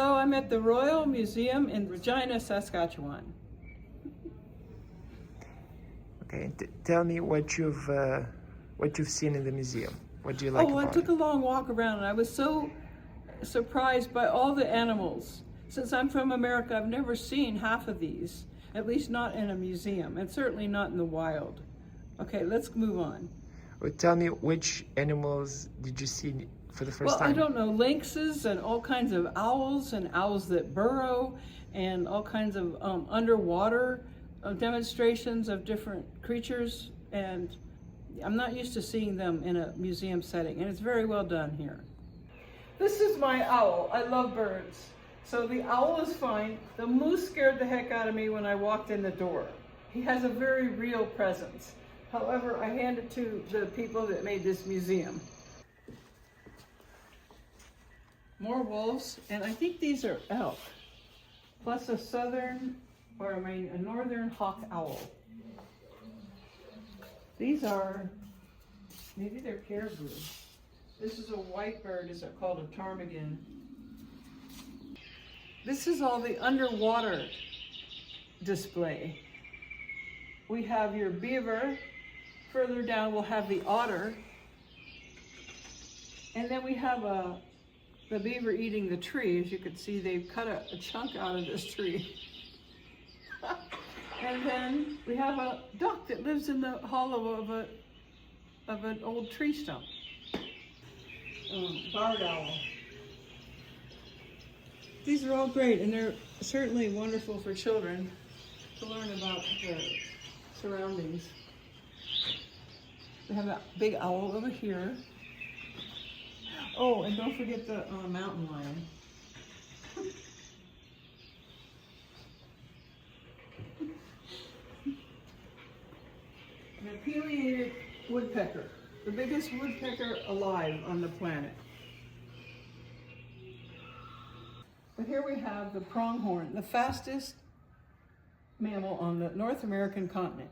Hello, I'm at the Royal Museum in Regina, Saskatchewan. Okay, tell me what you've seen in the museum. What do you like I about took it? a long walk around and I was so surprised by all the animals. Since I'm from America, I've never seen half of these, at least not in a museum, and certainly not in the wild. Okay, let's move on. Well, tell me, which animals did you see for the first Well, I time? don't know, lynxes and all kinds of owls and owls that burrow and all kinds of underwater demonstrations of different creatures, and I'm not used to seeing them in a museum setting, and it's very well done here. This is my owl. I love birds. So the owl is fine. The moose scared the heck out of me when I walked in the door. He has a very real presence. However, I hand it to the people that made this museum. More wolves, and I think these are elk, plus a northern hawk owl. These are, maybe they're caribou. This is a white bird, it's called a ptarmigan. This is all the underwater display. We have your beaver. Further down we'll have the otter. And then we have the beaver eating the tree. As you can see, they've cut a chunk out of this tree. And then we have a duck that lives in the hollow of an old tree stump. Barred owl. These are all great, and they're certainly wonderful for children to learn about the surroundings. We have a big owl over here. Oh, and don't forget the mountain lion. An pileated woodpecker, the biggest woodpecker alive on the planet. But here we have the pronghorn, the fastest mammal on the North American continent.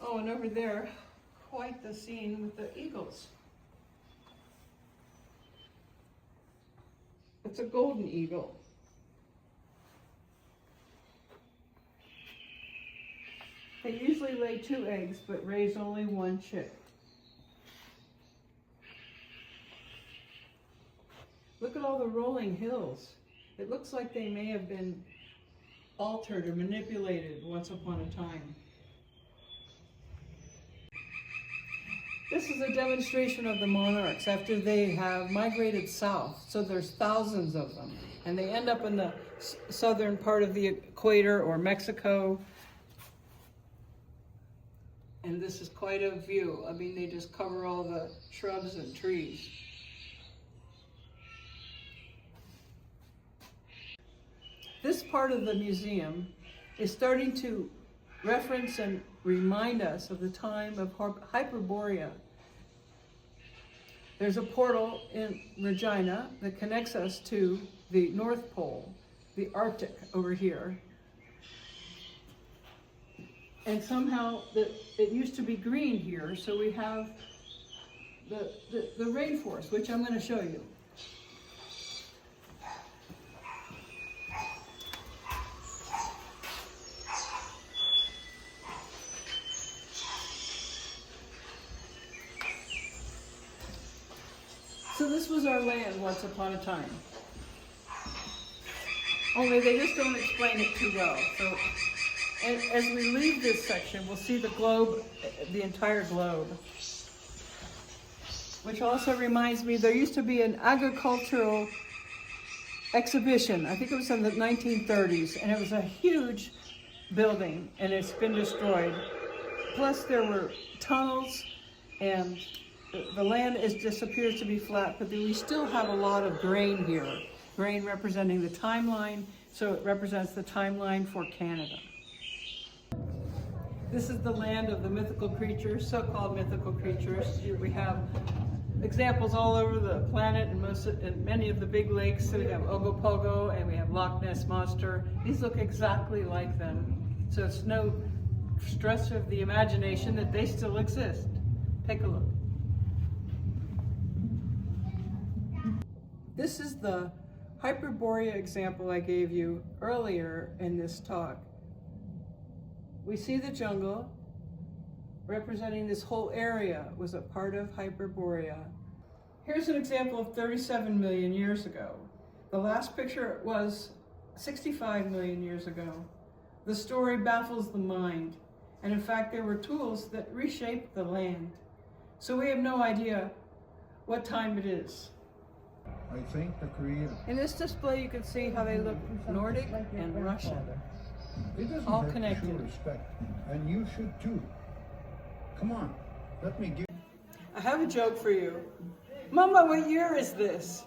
Oh, and over there, quite the scene with the eagles. It's a golden eagle. They usually lay 2 eggs, but raise only 1 chick. Look at all the rolling hills. It looks like they may have been altered or manipulated once upon a time. This is a demonstration of the monarchs after they have migrated south. So there's thousands of them. And they end up in the southern part of the equator or Mexico. And this is quite a view. I mean, they just cover all the shrubs and trees. This part of the museum is starting to reference and remind us of the time of Hyperborea. There's a portal in Regina that connects us to the North Pole, the Arctic over here. And somehow it used to be green here, so we have the rainforest, which I'm going to show you. So this was our land once upon a time. Only they just don't explain it too well. So as we leave this section, we'll see the globe, the entire globe. Which also reminds me, there used to be an agricultural exhibition. I think it was in the 1930s, and it was a huge building, and it's been destroyed. Plus there were tunnels, and the land just appears to be flat, but we still have a lot of grain here. Grain representing the timeline, so it represents the timeline for Canada. This is the land of the mythical creatures, so-called mythical creatures. We have examples all over the planet and many of the big lakes. So we have Ogopogo and we have Loch Ness Monster. These look exactly like them. So it's no stretch of the imagination that they still exist. Take a look. This is the Hyperborea example I gave you earlier in this talk. We see the jungle representing this whole area was a part of Hyperborea. Here's an example of 37 million years ago. The last picture was 65 million years ago. The story baffles the mind, and in fact there were tools that reshaped the land. So we have no idea what time it is. I think the Creator. In this display you can see how they look Nordic and Russian, It doesn't all hurt to connected. show respect, and you should too. Come on, let me give. I have a joke for you. Mama, what year is this?